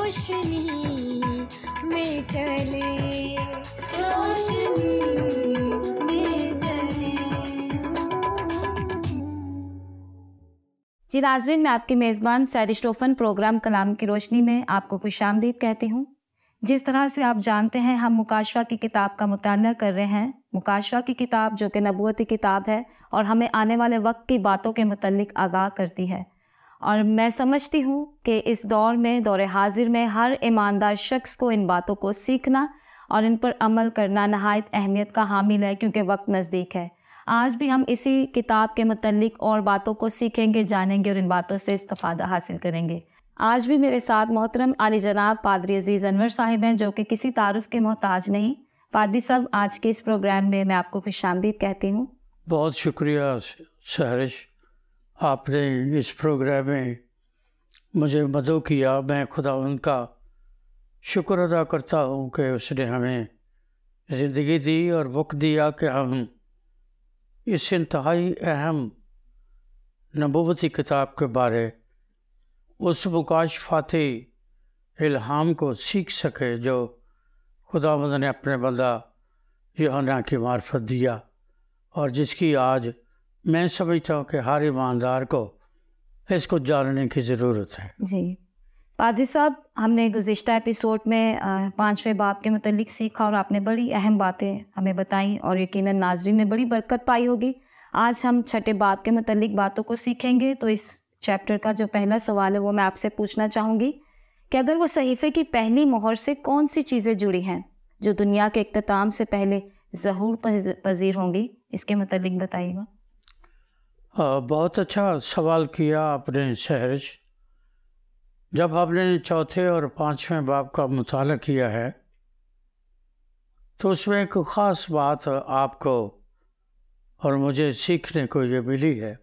روشنی میں چلے، روشنی میں چلے۔ جی ناظرین، میں آپ کی میزبان سیری اسٹوفن پروگرام کلام کی روشنی میں آپ کو خوش آمدید کہتی ہوں۔ جس طرح سے آپ جانتے ہیں ہم مکاشفہ کی کتاب کا مطالعہ کر رہے ہیں۔ مکاشفہ کی کتاب جو کہ نبوتی کتاب ہے اور ہمیں آنے والے وقت کی باتوں کے متعلق آگاہ کرتی ہے، اور میں سمجھتی ہوں کہ اس دور میں، دور حاضر میں، ہر ایماندار شخص کو ان باتوں کو سیکھنا اور ان پر عمل کرنا نہایت اہمیت کا حامل ہے، کیونکہ وقت نزدیک ہے۔ آج بھی ہم اسی کتاب کے متعلق اور باتوں کو سیکھیں گے، جانیں گے اور ان باتوں سے استفادہ حاصل کریں گے۔ آج بھی میرے ساتھ محترم عالی جناب پادری عزیز انور صاحب ہیں، جو کہ کسی تعارف کے محتاج نہیں۔ پادری صاحب، آج کے اس پروگرام میں آپ کو خوش آمدید کہتی ہوں۔ بہت شکریہ سہرش، آپ نے اس پروگرام میں مجھے مدعو کیا۔ میں خداوند کا شکر ادا کرتا ہوں کہ اس نے ہمیں زندگی دی اور وقت دیا کہ ہم اس انتہائی اہم نبوتی کتاب کے بارے اس مکاشفاتی الہام کو سیکھ سکے جو خداوند نے اپنے بندہ یوحنا کی معرفت دیا، اور جس کی آج میں سمجھتا ہوں کہ ہر ایماندار کو اس کو جاننے کی ضرورت ہے۔ جی پادری صاحب، ہم نے گزشتہ ایپیسوڈ میں 5ویں باب کے متعلق سیکھا اور آپ نے بڑی اہم باتیں ہمیں بتائیں، اور یقیناً ناظرین نے بڑی برکت پائی ہوگی۔ آج ہم 6 باب کے متعلق باتوں کو سیکھیں گے۔ تو اس چیپٹر کا جو پہلا سوال ہے وہ میں آپ سے پوچھنا چاہوں گی کہ اگر وہ صحیفے کی پہلی مہر سے کون سی چیزیں جڑی ہیں جو دنیا کے اختتام سے پہلے ظہور پذیر ہوں گی، اس کے متعلق بتائیے گا۔ بہت اچھا سوال کیا آپ نے سہرش۔ جب آپ نے 4 اور 5ویں باب کا مطالعہ کیا ہے تو اس میں ایک خاص بات آپ کو اور مجھے سیکھنے کو یہ ملی ہے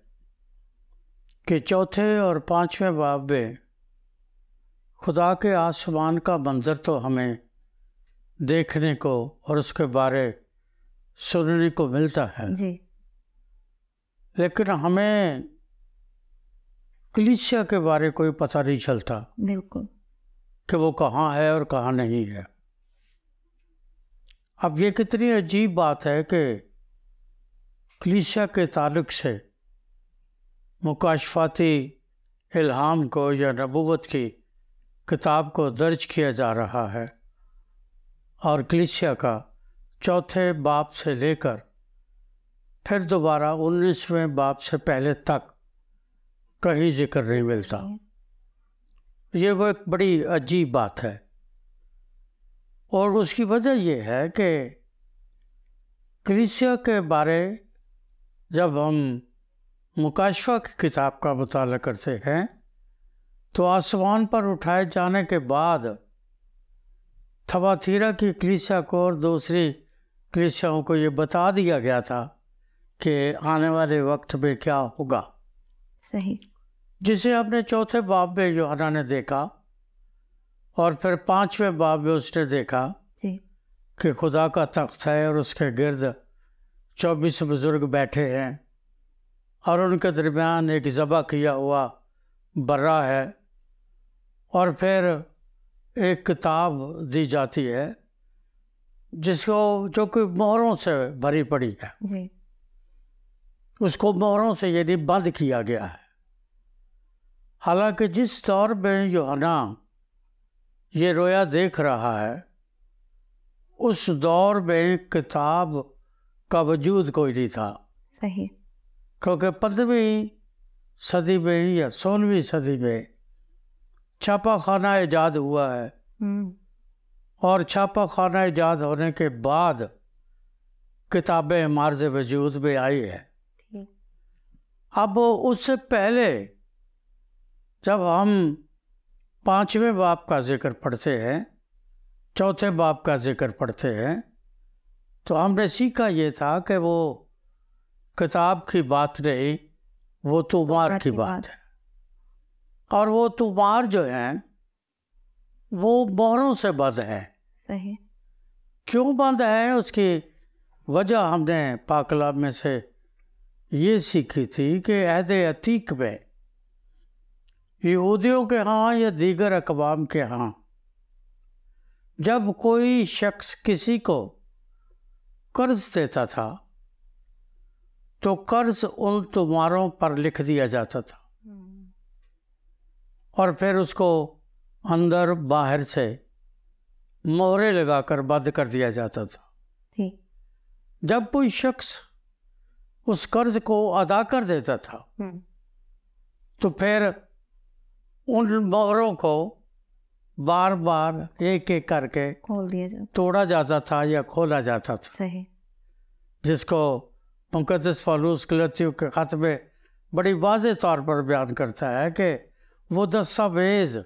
کہ 4 اور 5ویں باب میں خدا کے آسمان کا منظر تو ہمیں دیکھنے کو اور اس کے بارے سننے کو ملتا ہے، جی، لیکن ہمیں کلیسیا کے بارے کوئی پتہ نہیں چلتا بالکل، کہ وہ کہاں ہے اور کہاں نہیں ہے۔ اب یہ کتنی عجیب بات ہے کہ کلیسیا کے تعلق سے مکاشفاتی الہام کو یا نبوت کی کتاب کو درج کیا جا رہا ہے، اور کلیسیا کا 4 باب سے لے کر پھر دوبارہ 19ویں باب سے پہلے تک کہیں ذکر نہیں ملتا۔ یہ وہ ایک بڑی عجیب بات ہے، اور اس کی وجہ یہ ہے کہ کلیسیا کے بارے جب ہم مکاشفہ کی کتاب کا مطالعہ کرتے ہیں تو آسمان پر اٹھائے جانے کے بعد تھواتیرا کی کلیسیا کو اور دوسری کلیسیاؤں کو یہ بتا دیا گیا تھا کہ آنے والے وقت میں کیا ہوگا، صحیح، جسے ہم نے 4 باب میں یوحنا نے دیکھا، اور پھر 5ویں باب میں اس نے دیکھا جی، کہ خدا کا تخت ہے اور اس کے گرد 24 بزرگ بیٹھے ہیں، اور ان کے درمیان ایک ذبح کیا ہوا برہ ہے، اور پھر ایک کتاب دی جاتی ہے جس کو جو کہ مہروں سے بھری پڑی ہے، جی، اس کو مہروں سے یعنی بند کیا گیا ہے۔ حالانکہ جس دور میں یوحنا یہ رویا دیکھ رہا ہے اس دور میں کتاب کا وجود کوئی نہیں تھا، صحیح، کیونکہ 15ویں صدی میں یا 16ویں صدی میں چھاپا خانہ ایجاد ہوا ہے، اور چھاپا خانہ ایجاد ہونے کے بعد کتابیں معرض وجود میں آئی ہے۔ اب اس سے پہلے جب ہم 5ویں باب کا ذکر پڑھتے ہیں، 4 باب کا ذکر پڑھتے ہیں، تو ہم نے سیکھا یہ تھا کہ وہ کتاب کی بات نہیں، وہ تومار کی بات ہے، اور وہ تومار جو ہیں وہ مہروں سے بند ہے۔ صحیح، کیوں بند ہے اس کی وجہ ہم نے پاک کلام میں سے یہ سیکھی تھی کہ عہد عتیق میں یہودیوں کے ہاں یا دیگر اقوام کے ہاں جب کوئی شخص کسی کو قرض دیتا تھا تو قرض ان تمہاروں پر لکھ دیا جاتا تھا اور پھر اس کو اندر باہر سے مہرے لگا کر بند کر دیا جاتا تھا۔ جب کوئی شخص اس قرض کو ادا کر دیتا تھا تو پھر ان مہروں کو بار بار ایک ایک کر کے کھول دیا جاتا، توڑا جاتا تھا یا کھولا جاتا تھا، صحیح، جس کو مقدس پالوس گلاطیوں کے خط میں بڑی واضح طور پر بیان کرتا ہے کہ وہ دستاویز،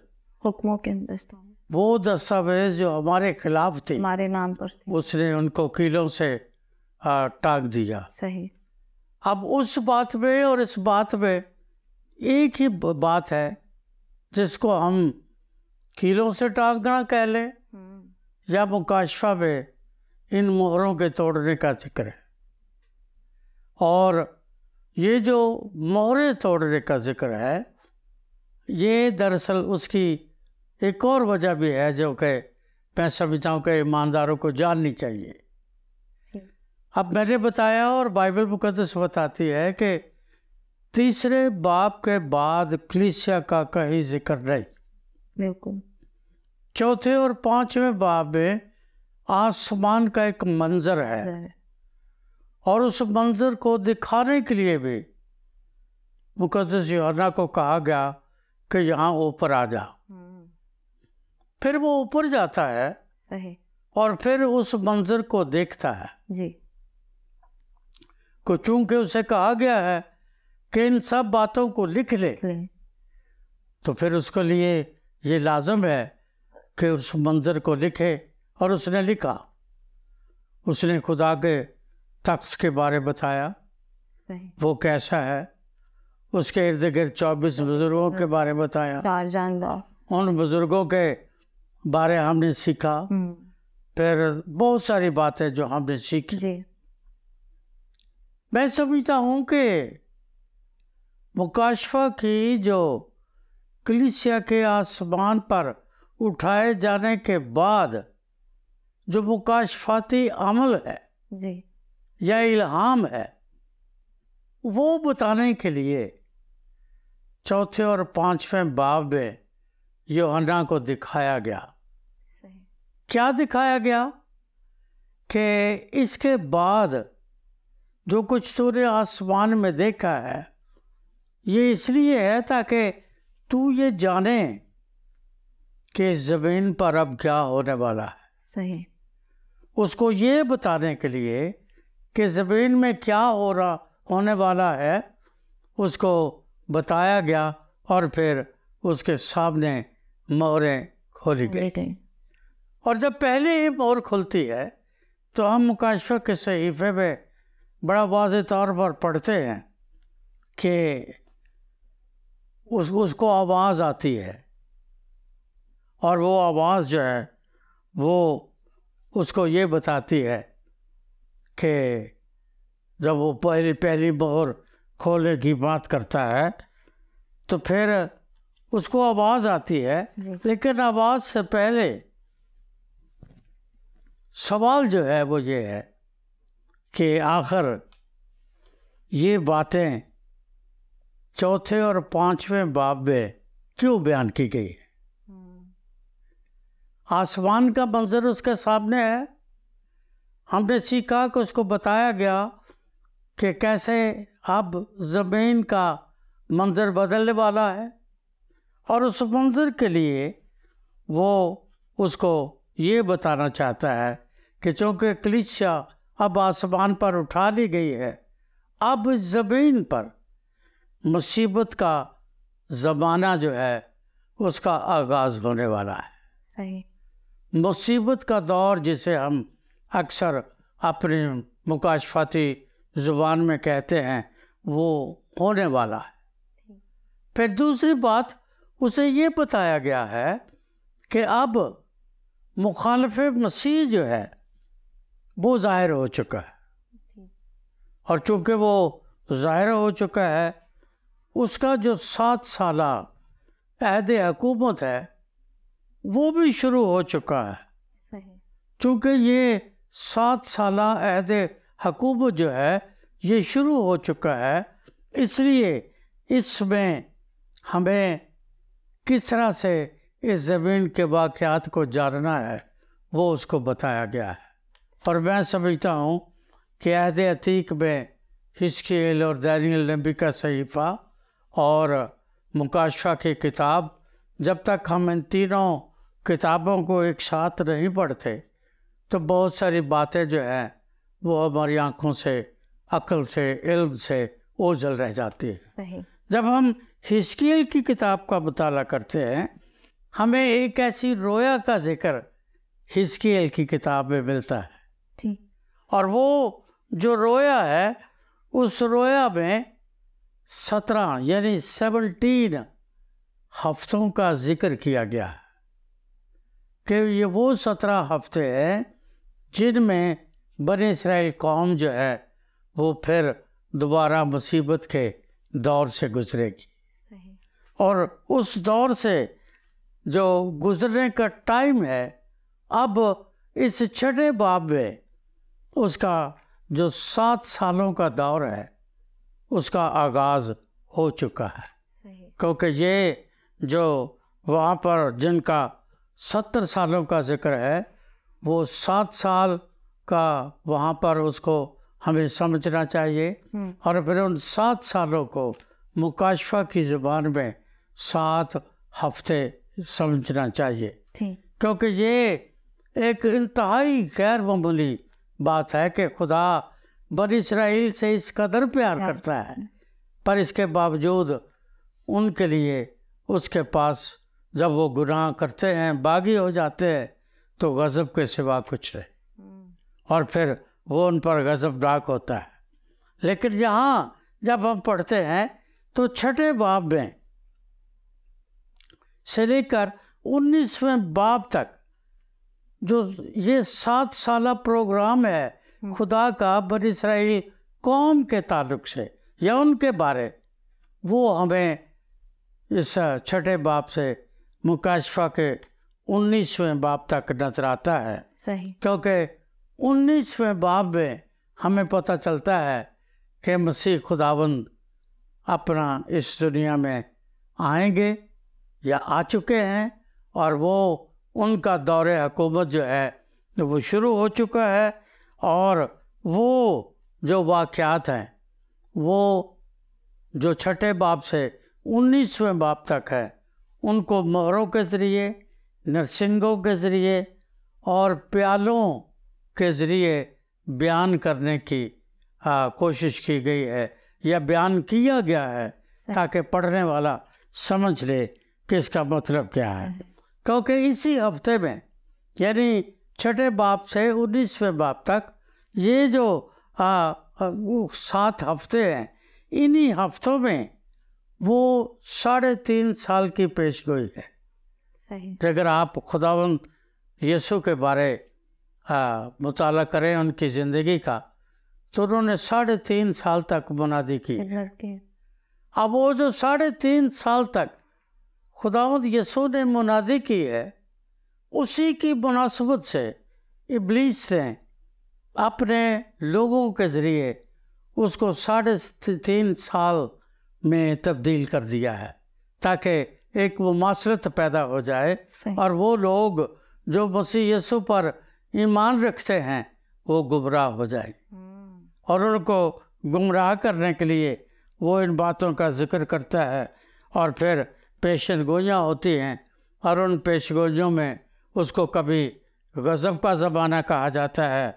حکموں کے دستاویز وہ دستاویز جو ہمارے خلاف تھی، ہمارے نام پر تھے، اس نے ان کو کیلوں سے ٹانگ دیا۔ صحیح، اب اس بات میں اور اس بات میں ایک ہی بات ہے جس کو ہم کیلوں سے ٹانگنا کہہ لیں یا مکاشفہ میں ان مہروں کے توڑنے کا ذکر ہے۔ اور یہ جو مہرے توڑنے کا ذکر ہے یہ دراصل اس کی ایک اور وجہ بھی ہے جو کہ میں سمجھتا ہوں کہ ایمانداروں کو جاننی چاہیے۔ اب میں نے بتایا اور بائبل مقدس بتاتی ہے کہ تیسرے باب کے بعد کلیسیا کا کہیں ذکر نہیں، بالکل، چوتھے اور پانچویں باب میں آسمان کا ایک منظر ہے اور اس منظر کو دکھانے کے لیے بھی مقدس یوحنا کو کہا گیا کہ یہاں اوپر آ جا۔ پھر وہ اوپر جاتا ہے، صحیح، اور پھر اس منظر کو دیکھتا ہے۔ جی، چونکہ اسے کہا گیا ہے کہ ان سب باتوں کو لکھ لے، تو پھر اس کے لیے یہ لازم ہے کہ اس منظر کو لکھے، اور اس نے لکھا۔ اس نے خدا کے تخت کے بارے بتایا، صحیح، وہ کیسا ہے، اس کے ارد گرد 24 بزرگوں کے بارے بتایا، 4 جاندار، ان بزرگوں کے بارے ہم نے سیکھا، پھر بہت ساری باتیں جو ہم نے سیکھی۔ جی، میں سمجھتا ہوں کہ مکاشفہ کی جو کلیسیا کے آسمان پر اٹھائے جانے کے بعد جو مکاشفاتی عمل ہے جی، یا الہام ہے، وہ بتانے کے لیے چوتھے اور پانچویں باب میں یوحنا کو دکھایا گیا۔ صحیح، کیا دکھایا گیا؟ کہ اس کے بعد جو کچھ تو نے آسمان میں دیکھا ہے یہ اس لیے ہے تاکہ تو یہ جانے کہ زمین پر اب کیا ہونے والا ہے۔ صحیح، اس کو یہ بتانے کے لیے کہ زمین میں کیا ہونے والا ہے اس کو بتایا گیا، اور پھر اس کے سامنے مہریں کھولی گئی۔ اور جب پہلے یہ مہر کھلتی ہے تو ہم مکاشفہ کے صحیفے میں بڑا واضح طور پر پڑھتے ہیں کہ اس کو آواز آتی ہے، اور وہ آواز جو ہے وہ اس کو یہ بتاتی ہے کہ جب وہ پہلی مہر کھولنے کی بات کرتا ہے تو پھر اس کو آواز آتی ہے، لیکن آواز سے پہلے سوال جو ہے وہ یہ ہے کہ آخر یہ باتیں چوتھے اور پانچویں باب میں کیوں بیان کی گئی ہے؟ آسمان کا منظر اس کے سامنے ہے، ہم نے سیکھا کہ اس کو بتایا گیا کہ کیسے اب زمین کا منظر بدلنے والا ہے، اور اس منظر کے لیے وہ اس کو یہ بتانا چاہتا ہے کہ چونکہ کلیسیا اب آسمان پر اٹھا لی گئی ہے، اب زمین پر مصیبت کا زمانہ جو ہے اس کا آغاز ہونے والا ہے۔ صحیح، مصیبت کا دور جسے ہم اکثر اپنی مکاشفاتی زبان میں کہتے ہیں وہ ہونے والا ہے۔ پھر دوسری بات اسے یہ بتایا گیا ہے کہ اب مخالف مسیح جو ہے وہ ظاہر ہو چکا ہے، اور چونکہ وہ ظاہر ہو چکا ہے اس کا جو 7 سالہ عہد حکومت ہے وہ بھی شروع ہو چکا ہے۔ چونکہ یہ 7 سالہ عہد حکومت جو ہے یہ شروع ہو چکا ہے، اس لیے اس میں ہمیں کس طرح سے اس زمین کے واقعات کو جاننا ہے وہ اس کو بتایا گیا ہے۔ اور میں سمجھتا ہوں کہ عہد عتیق میں حزقیل اور دانیل نبی کا صحیفہ اور مکاشفہ کی کتاب، جب تک ہم ان تینوں کتابوں کو ایک ساتھ نہیں پڑھتے تو بہت ساری باتیں جو ہیں وہ ہماری آنکھوں سے، عقل سے، علم سے اوجھل رہ جاتی ہے۔ صحیح۔ جب ہم حزقیل کی کتاب کا مطالعہ کرتے ہیں ہمیں ایک ایسی رویا کا ذکر حزقیل کی کتاب میں ملتا ہے، ٹھیک۔ اور وہ جو رویا ہے اس رویا میں 17 یعنی 17 ہفتوں کا ذکر کیا گیا ہے کہ یہ وہ 17 ہفتے ہیں جن میں بنی اسرائیل قوم جو ہے وہ پھر دوبارہ مصیبت کے دور سے گزرے گی، صحیح۔ اور اس دور سے جو گزرنے کا ٹائم ہے اب اس 6 باب میں اس کا جو 7 سالوں کا دور ہے اس کا آغاز ہو چکا ہے، صحیح۔ کیونکہ یہ جو وہاں پر جن کا 70 سالوں کا ذکر ہے وہ 7 سال کا وہاں پر اس کو ہمیں سمجھنا چاہیے، اور پھر ان 7 سالوں کو مکاشفہ کی زبان میں 7 ہفتے سمجھنا چاہیے، ٹھیک۔ کیونکہ یہ ایک انتہائی غیر معمولی بات ہے کہ خدا بنی اسرائیل سے اس قدر پیار کرتا ہے، پر اس کے باوجود ان کے لیے اس کے پاس جب وہ گناہ کرتے ہیں، باغی ہو جاتے ہیں، تو غضب کے سوا کچھ نہیں، اور پھر وہ ان پر غضب ناک ہوتا ہے۔ لیکن یہاں جب ہم پڑھتے ہیں تو 6 باب میں سے لے کر 19ویں باب تک جو یہ 7 سالہ پروگرام ہے خدا کا بنی اسرائیل قوم کے تعلق سے یا ان کے بارے، وہ ہمیں اس 6 باب سے مکاشفہ کے 19ویں باب تک نظر آتا ہے، صحیح۔ کیونکہ 19ویں باب میں ہمیں پتہ چلتا ہے کہ مسیح خداوند اپنا اس دنیا میں آئیں گے یا آ چکے ہیں، اور وہ ان کا دور حکومت جو ہے وہ شروع ہو چکا ہے، اور وہ جو واقعات ہیں وہ جو 6 باب سے 19ویں باب تک ہے ان کو مہروں کے ذریعے، نرسنگوں کے ذریعے اور پیالوں کے ذریعے بیان کرنے کی کوشش کی گئی ہے یا بیان کیا گیا ہے تاکہ پڑھنے والا سمجھ لے کہ اس کا مطلب کیا ہے، کیونکہ اسی ہفتے میں یعنی 6 باب سے 19ویں باب تک یہ جو 7 ہفتے ہیں، انہی ہفتوں میں وہ 3.5 سال کی پیش گوئی ہے۔ صحیح۔ اگر آپ خداوند یسوع کے بارے مطالعہ کریں ان کی زندگی کا تو انہوں نے 3.5 سال تک منادی کی۔ اب وہ جو 3.5 سال تک خداوند یسوع نے منادی کی ہے، اسی کی مناسبت سے ابلیس نے اپنے لوگوں کے ذریعے اس کو 3.5 سال میں تبدیل کر دیا ہے تاکہ ایک مماثلت پیدا ہو جائے، اور وہ لوگ جو مسیح یسوع پر ایمان رکھتے ہیں وہ گمراہ ہو جائیں، اور ان کو گمراہ کرنے کے لیے وہ ان باتوں کا ذکر کرتا ہے، اور پھر پیشن گوئیاں ہوتی ہیں، اور ان پیش گوئیوں میں اس کو کبھی غضب کا زمانہ کہا جاتا ہے،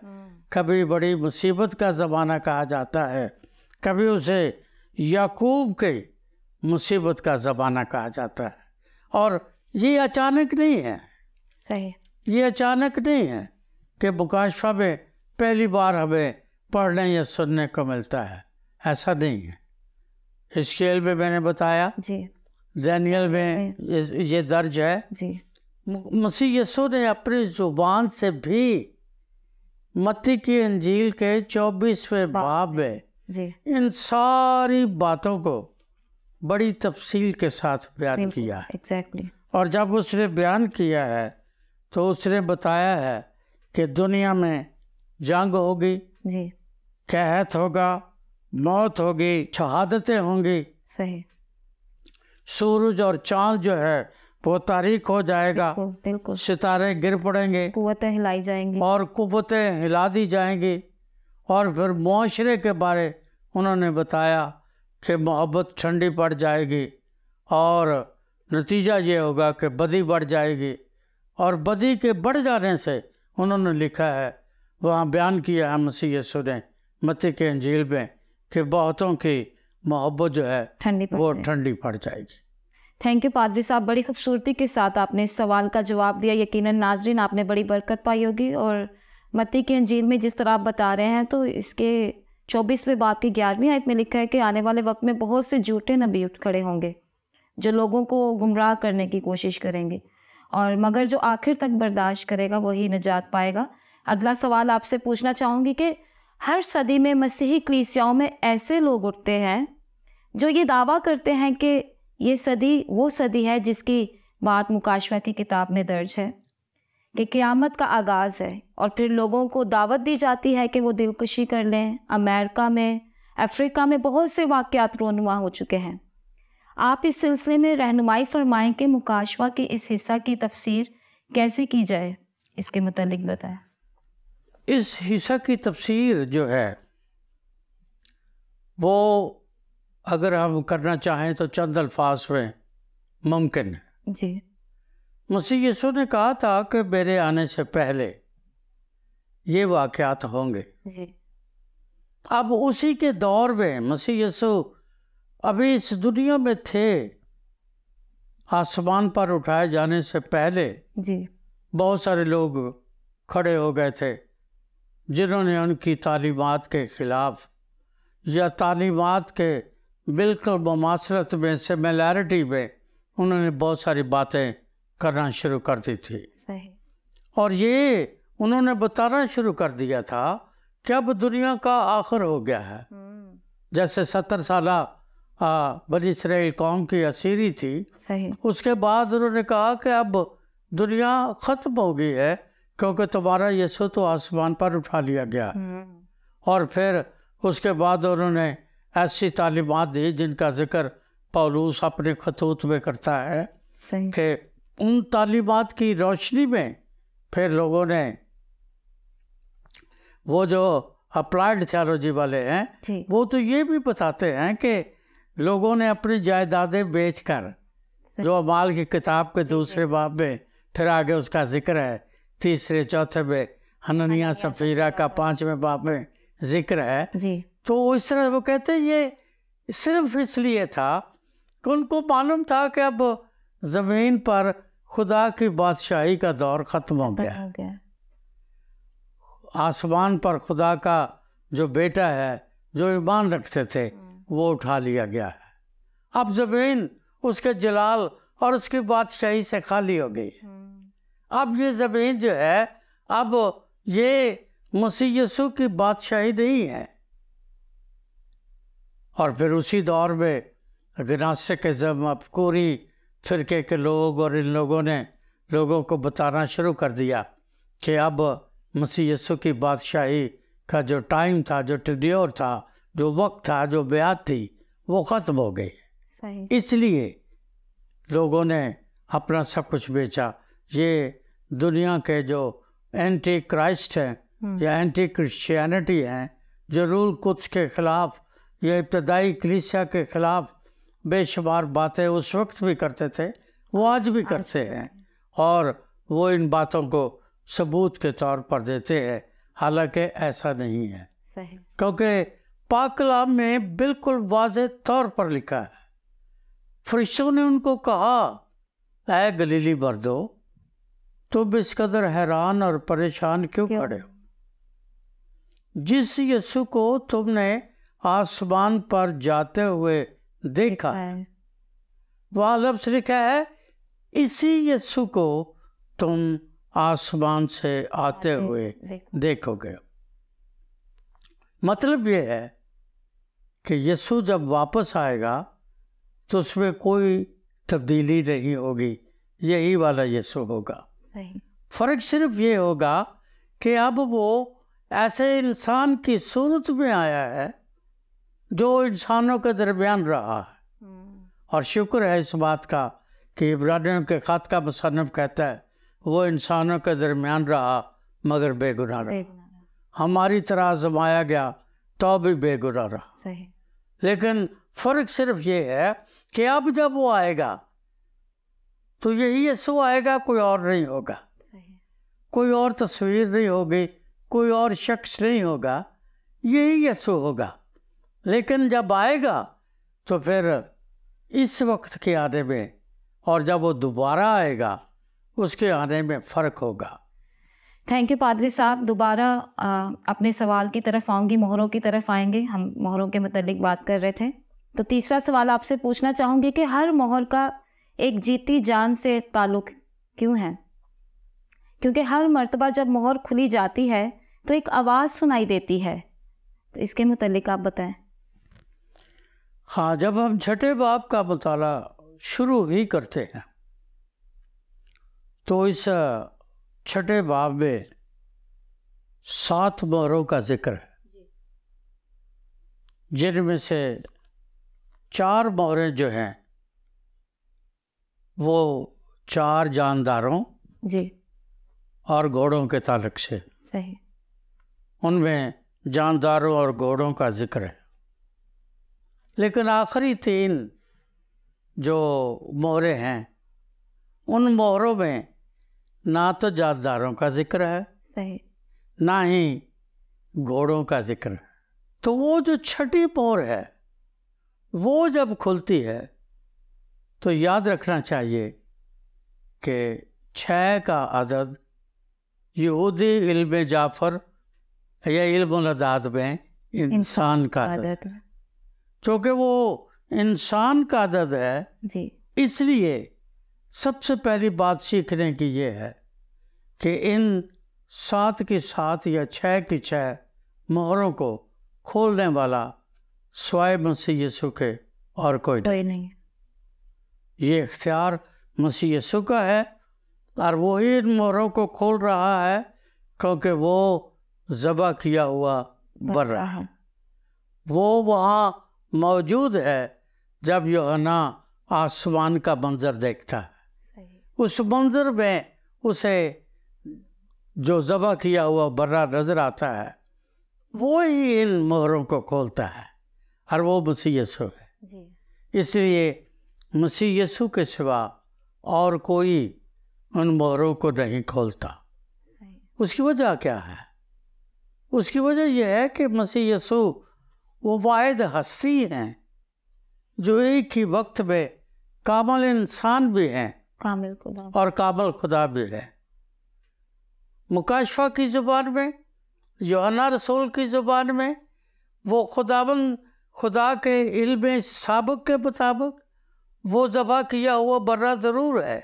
کبھی بڑی مصیبت کا زمانہ کہا جاتا ہے، کبھی اسے یعقوب کی مصیبت کا زمانہ کہا جاتا ہے، اور یہ اچانک نہیں ہے۔ صحیح۔ یہ اچانک نہیں ہے کہ مکاشفہ میں پہلی بار ہمیں پڑھنے یا سننے کو ملتا ہے، ایسا نہیں ہے۔ حزقیل میں نے بتایا، جی، دانیل میں یہ درج ہے، جی، مسیح یسوع نے اپنی زبان سے بھی متی کی انجیل کے 24ویں باب میں جی، ان ساری باتوں کو بڑی تفصیل کے ساتھ بیان کیا ہے، ایگزیکٹلی۔ اور جب اس نے بیان کیا ہے تو اس نے بتایا ہے کہ دنیا میں جنگ ہوگی، جی قحط ہوگا، موت ہوگی، شہادتیں ہوں گی، صحیح، سورج اور چاند جو ہے وہ تاریک ہو جائے گا، بالکل، ستارے گر پڑیں گے قوتیں ہلائی جائیں گی، اور قوتیں ہلا دی جائیں گی. اور پھر معاشرے کے بارے انہوں نے بتایا کہ محبت ٹھنڈی پڑ جائے گی اور نتیجہ یہ ہوگا کہ بدی بڑھ جائے گی. اور بدی کے بڑھ جانے سے انہوں نے لکھا ہے، وہاں بیان کیا ہے مسیح یسوع نے متی کے انجیل میں کہ بہتوں کی محبت جو ہے وہ ٹھنڈی پڑ جائے گی. تھینک یو پادری صاحب، بڑی خوبصورتی کے ساتھ آپ نے اس سوال کا جواب دیا. یقیناً ناظرین آپ نے بڑی برکت پائی ہوگی. اور متی کے انجیل میں جس طرح آپ بتا رہے ہیں تو اس کے 24ویں باب کی 11ویں آیت میں لکھا ہے کہ آنے والے وقت میں بہت سے جھوٹے نبی اٹھ کھڑے ہوں گے جو لوگوں کو گمراہ کرنے کی کوشش کریں گے، اور مگر جو آخر تک برداشت کرے گا وہی نجات پائے گا. اگلا سوال آپ سے پوچھنا چاہوں گی کہ ہر صدی میں مسیحی کلیسیاؤں میں ایسے لوگ اٹھتے ہیں جو یہ دعویٰ کرتے ہیں کہ یہ صدی وہ صدی ہے جس کی بات مکاشفہ کی کتاب میں درج ہے کہ قیامت کا آغاز ہے، اور پھر لوگوں کو دعوت دی جاتی ہے کہ وہ دلکشی کر لیں. امریکہ میں، افریقہ میں بہت سے واقعات رونما ہو چکے ہیں. آپ اس سلسلے میں رہنمائی فرمائیں کہ مکاشفہ کے اس حصہ کی تفسیر کیسے کی جائے، اس کے متعلق بتائیں. اس حصہ کی تفسیر جو ہے وہ اگر ہم کرنا چاہیں تو چند الفاظ میں ممکن ہے. جی. مسیح یسوع نے کہا تھا کہ میرے آنے سے پہلے یہ واقعات ہوں گے. جی. اب اسی کے دور میں مسیح یسوع ابھی اس دنیا میں تھے. آسمان پر اٹھائے جانے سے پہلے جی بہت سارے لوگ کھڑے ہو گئے تھے جنہوں نے ان کی تعلیمات کے خلاف یا تعلیمات کے بالکل مماثلت میں، سملیرٹی میں انہوں نے بہت ساری باتیں کرنا شروع کر دی تھی. صحیح. اور یہ انہوں نے بتانا شروع کر دیا تھا کہ اب دنیا کا آخر ہو گیا ہے. جیسے 70 سالہ بنی اسرائیل قوم کی اسیری تھی. صحیح. اس کے بعد انہوں نے کہا کہ اب دنیا ختم ہو گئی ہے کیونکہ تمہارا یسوع تو آسمان پر اٹھا لیا گیا. اور پھر اس کے بعد انہوں نے ایسی تعلیمات دی جن کا ذکر پولوس اپنے خطوط میں کرتا ہے. صحیح. کہ ان تعلیمات کی روشنی میں پھر لوگوں نے وہ جو اپلائیڈ تھیالوجی والے ہیں جی. وہ تو یہ بھی بتاتے ہیں کہ لوگوں نے اپنی جائیدادیں بیچ کر، جو اعمال کی کتاب کے دوسرے باب میں پھر آگے اس کا ذکر ہے، تیسرے چوتھے میں حنانیہ سفیرہ کا 5ویں باب میں ذکر ہے. جی. تو اس طرح وہ کہتے ہیں یہ صرف اس لیے تھا کہ ان کو معلوم تھا کہ اب زمین پر خدا کی بادشاہی کا دور ختم ہو گیا. آسمان پر خدا کا جو بیٹا ہے، جو ایمان رکھتے تھے، وہ اٹھا لیا گیا ہے. اب زمین اس کے جلال اور اس کی بادشاہی سے خالی ہو گئی. اب یہ زمین جو ہے اب یہ مسیح یسوع کی بادشاہی نہیں ہے. اور پھر اسی دور میں گناسٹکزم، افکوری فرقے کے لوگ اور ان لوگوں نے لوگوں کو بتانا شروع کر دیا کہ اب مسیح یسوع کی بادشاہی کا جو ٹائم تھا، جو ٹیڈیور تھا، جو وقت تھا، جو بیعت تھی، وہ ختم ہو گئی. صحیح. اس لیے لوگوں نے اپنا سب کچھ بیچا. یہ دنیا کے جو اینٹی کرائسٹ ہیں یا اینٹی کرسچینٹی ہیں، جو رول قدس کے خلاف یا ابتدائی کلیسیا کے خلاف بے شمار باتیں اس وقت بھی کرتے تھے، وہ آج بھی کرتے ہیں، اور وہ ان باتوں کو ثبوت کے طور پر دیتے ہیں، حالانکہ ایسا نہیں ہے. صحیح. کیونکہ پاک کلام میں بالکل واضح طور پر لکھا ہے. فرشتوں نے ان کو کہا، اے گلیلی مردو، تم اس قدر حیران اور پریشان کیوں کھڑے ہو؟ جس یسوع کو تم نے آسمان پر جاتے ہوئے دیکھا ہے، وہاں لفظ لکھا ہے اسی یسوع کو تم آسمان سے آتے ہوئے دیکھو گے. مطلب یہ ہے کہ یسوع جب واپس آئے گا تو اس میں کوئی تبدیلی نہیں ہوگی، یہی والا یسوع ہوگا. صحیح. فرق صرف یہ ہوگا کہ اب وہ ایسے انسان کی صورت میں آیا ہے جو انسانوں کے درمیان رہا ہے، اور شکر ہے اس بات کا کہ عبرانیوں کے خط کا مصنف کہتا ہے وہ انسانوں کے درمیان رہا مگر بے گناہ رہا، ہماری طرح آزمایا گیا تو بھی بے گناہ رہا۔ صحیح۔ لیکن فرق صرف یہ ہے کہ اب جب وہ آئے گا تو یہی یسوع آئے گا، کوئی اور نہیں ہوگا، صحیح۔ کوئی اور تصویر نہیں ہوگی، کوئی اور شخص نہیں ہوگا، یہی یسوع ہوگا۔ لیکن جب آئے گا تو پھر اس وقت کے آنے میں اور جب وہ دوبارہ آئے گا اس کے آنے میں فرق ہوگا۔ تھینک یو پادری صاحب۔ دوبارہ اپنے سوال کی طرف آؤں گی، مہروں کی طرف آئیں گے، ہم مہروں کے متعلق بات کر رہے تھے۔ تو تیسرا سوال آپ سے پوچھنا چاہوں گی کہ ہر مہر کا ایک جیتی جان سے تعلق کیوں ہے؟ کیونکہ ہر مرتبہ جب مہر کھلی جاتی ہے تو ایک آواز سنائی دیتی ہے، تو اس کے متعلق آپ بتائیں۔ ہاں، جب ہم چھٹے باب کا مطالعہ شروع ہی کرتے ہیں تو اس چھٹے باب میں 7 مہروں کا ذکر ہے، جن میں سے 4 مہریں جو ہیں وہ 4 جانداروں جی، اور گھوڑوں کے تعلق سے، صحیح۔ ان میں جانداروں اور گھوڑوں کا ذکر ہے۔ لیکن آخری 3 جو مہریں ہیں ان مہروں میں نہ تو جانداروں کا ذکر ہے، صحیح، نہ ہی گھوڑوں کا ذکر ہے۔ تو وہ جو چھٹی مہر ہے وہ جب کھلتی ہے تو یاد رکھنا چاہیے کہ 6 کا عدد یہودی علم جعفر یا علم العداد میں انسان کا عدد عادت ہے۔ چونکہ وہ انسان کا عدد ہے، جی، اس لیے سب سے پہلی بات سیکھنے کی یہ ہے کہ ان 7 کی 7 یا 6 کی 6 مہروں کو کھولنے والا سوائے مسیح یسوع کے اور کوئی نہیں۔ کوئی نہیں۔ یہ اختیار مسیح یسوع کا ہے اور وہی ان مہروں کو کھول رہا ہے کیونکہ وہ ذبح کیا ہوا برا ہے۔ وہ وہاں موجود ہے جب یوحنا آسمان کا منظر دیکھتا ہے، صحیح، اس منظر میں اسے جو ذبح کیا ہوا برا نظر آتا ہے وہی ان مہروں کو کھولتا ہے، اور وہ مسیح یسوع ہے۔ جی، اس لیے مسیح یسوع کے سوا اور کوئی ان مہروں کو نہیں کھولتا۔ صحیح، اس کی وجہ کیا ہے؟ اس کی وجہ یہ ہے کہ مسیح یسوع وہ واحد ہستی ہیں جو ایک ہی وقت میں کامل انسان بھی ہیں کامل خدا۔ اور کامل خدا بھی ہے۔ مکاشفہ کی زبان میں، یوحنا رسول کی زبان میں، وہ خدا کے علم سابق کے مطابق وہ ذبح کیا ہوا برا ضرور ہے،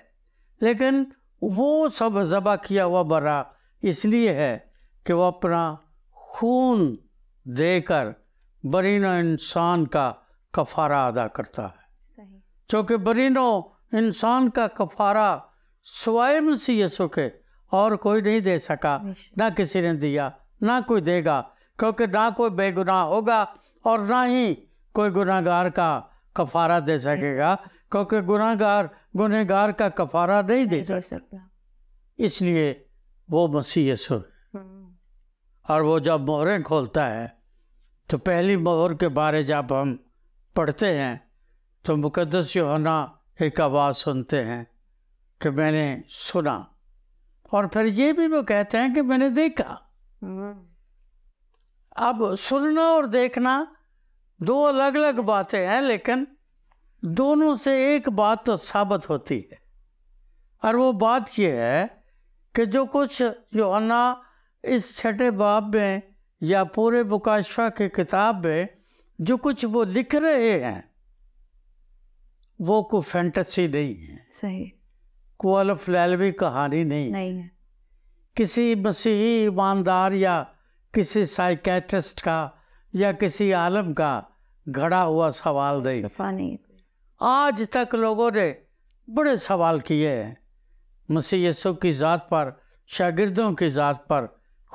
لیکن وہ سب ذبح کیا ہوا برا اس لیے ہے کہ وہ اپنا خون دے کر برینو انسان کا کفارہ ادا کرتا ہے۔ صحیح، چونکہ برینو انسان کا کفارہ سوائے مسیح یسوع کے اور کوئی نہیں دے سکا، نہ کسی نے دیا، نہ کوئی دے گا، کیونکہ نہ کوئی بے گناہ ہوگا اور نہ ہی کوئی گناہ گار کا کفارہ دے سکے گا، کیونکہ گناہ گار کا کفارہ نہیں دے سکتا۔ اس لیے وہ مسیح یسوع ہے۔ اور وہ جب مہریں کھولتا ہے تو پہلی مہر کے بارے جب ہم پڑھتے ہیں تو مقدس یوحنا ایک آواز سنتے ہیں کہ میں نے سنا، اور پھر یہ بھی وہ کہتے ہیں کہ میں نے دیکھا۔ اب سننا اور دیکھنا 2 الگ الگ باتیں ہیں، لیکن دونوں سے ایک بات تو ثابت ہوتی ہے، اور وہ بات یہ ہے کہ جو کچھ یوحنا اس چھٹے باب میں یا پورے مکاشفہ کی کتاب میں جو کچھ وہ لکھ رہے ہیں وہ کوئی فینٹیسی نہیں ہے، صحیح، کوئی الف لیلوی کہانی نہیں ہے، کسی مسیحی ایماندار یا کسی سائیکیٹرسٹ کا یا کسی عالم کا گھڑا ہوا سوال نہیں۔ صفا نہیں۔ آج تک لوگوں نے بڑے سوال کیے ہیں مسیح یسوع کی ذات پر، شاگردوں کی ذات پر،